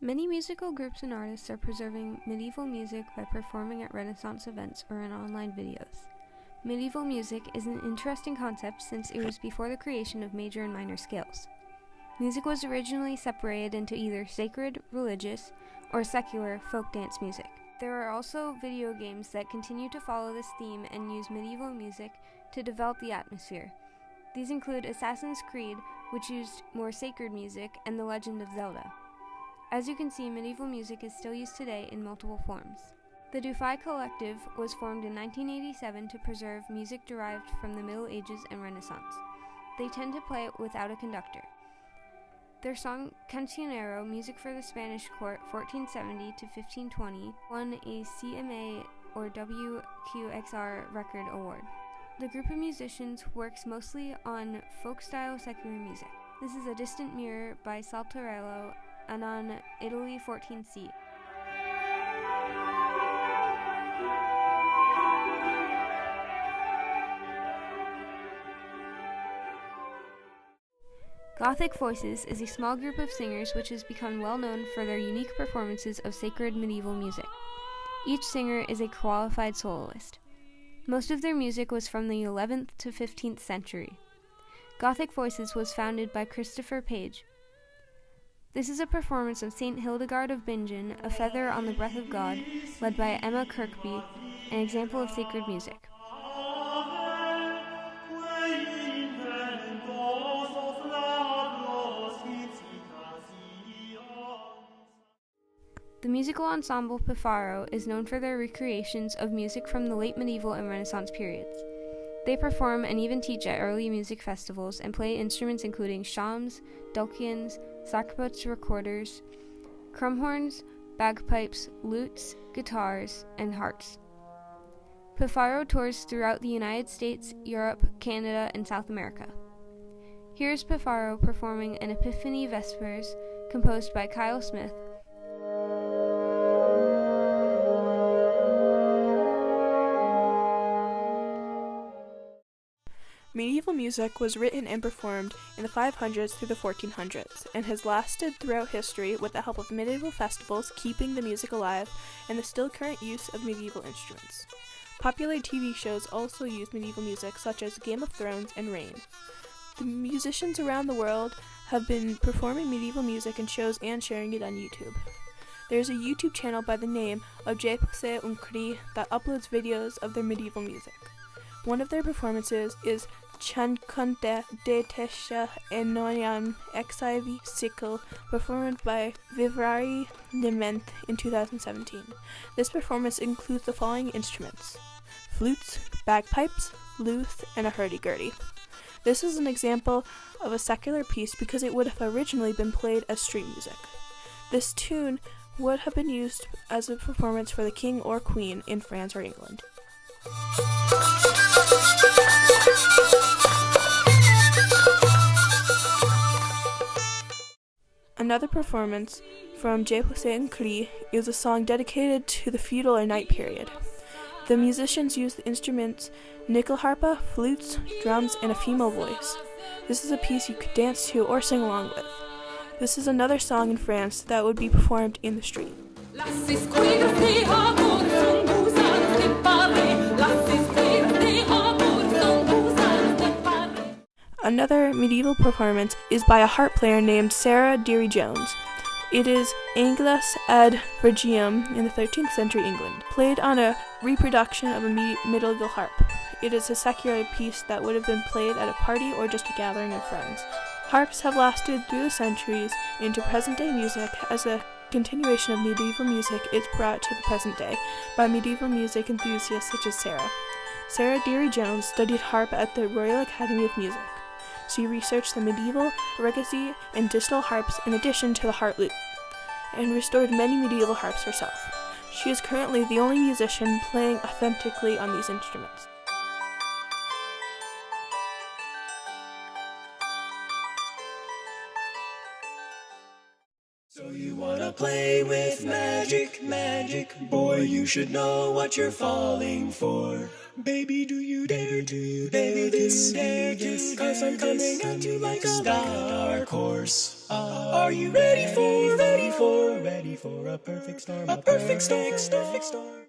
Many musical groups and artists are preserving medieval music by performing at Renaissance events or in online videos. Medieval music is an interesting concept since it was before the creation of major and minor scales. Music was originally separated into either sacred, religious, or secular folk dance music. There are also video games that continue to follow this theme and use medieval music to develop the atmosphere. These include Assassin's Creed, which used more sacred music, and The Legend of Zelda. As you can see, medieval music is still used today in multiple forms. The Dufay Collective was formed in 1987 to preserve music derived from the Middle Ages and Renaissance. They tend to play it without a conductor. Their song Cancionero, Music for the Spanish Court 1470 to 1520, won a CMA or WQXR Record Award. The group of musicians works mostly on folk-style secular music. This is A Distant Mirror by Saltarello, and on Italy 14C. Gothic Voices is a small group of singers which has become well known for their unique performances of sacred medieval music. Each singer is a qualified soloist. Most of their music was from the 11th to 15th century. Gothic Voices was founded by Christopher Page. This is a performance of St. Hildegard of Bingen, A Feather on the Breath of God, led by Emma Kirkby, an example of sacred music. The musical ensemble Pifaro is known for their recreations of music from the late medieval and Renaissance periods. They perform and even teach at early music festivals and play instruments including shawms, dulcians, sacerdotes recorders, crumhorns, bagpipes, lutes, guitars, and harps. Pifaro tours throughout the United States, Europe, Canada, and South America. Here's Pifaro performing an Epiphany Vespers composed by Kyle Smith. Medieval music was written and performed in the 500s through the 1400s and has lasted throughout history with the help of medieval festivals keeping the music alive and the still current use of medieval instruments. Popular TV shows also use medieval music such as Game of Thrones and Reign. The musicians around the world have been performing medieval music in shows and sharing it on YouTube. There is a YouTube channel by the name of Je Poussais un Cri that uploads videos of their medieval music. One of their performances is Chanconte de Tesha and Noyan XIV Sickle, performed by Vivrari Nement in 2017. This performance includes the following instruments: flutes, bagpipes, lute, and a hurdy-gurdy. This is an example of a secular piece because it would have originally been played as street music. This tune would have been used as a performance for the king or queen in France or England. Another performance from Je Poussais un Cri is a song dedicated to the feudal or night period. The musicians use the instruments nyckelharpa, flutes, drums, and a female voice. This is a piece you could dance to or sing along with. This is another song in France that would be performed in the street. Another medieval performance is by a harp player named Sarah Deary Jones. It is Anglas ad Regium in the 13th century England, played on a reproduction of a medieval harp. It is a secular piece that would have been played at a party or just a gathering of friends. Harps have lasted through the centuries into present-day music as a continuation of medieval music is brought to the present day by medieval music enthusiasts such as Sarah. Sarah Deary Jones studied harp at the Royal Academy of Music. She researched the medieval, regazi, and distal harps in addition to the heart lute, and restored many medieval harps herself. She is currently the only musician playing authentically on these instruments. So you wanna play with magic, magic? Boy, you should know what you're falling for. Baby, do you dare to dare this? 'Cause I'm coming at you like a dark horse. Are you ready for ready for a perfect storm. A perfect storm.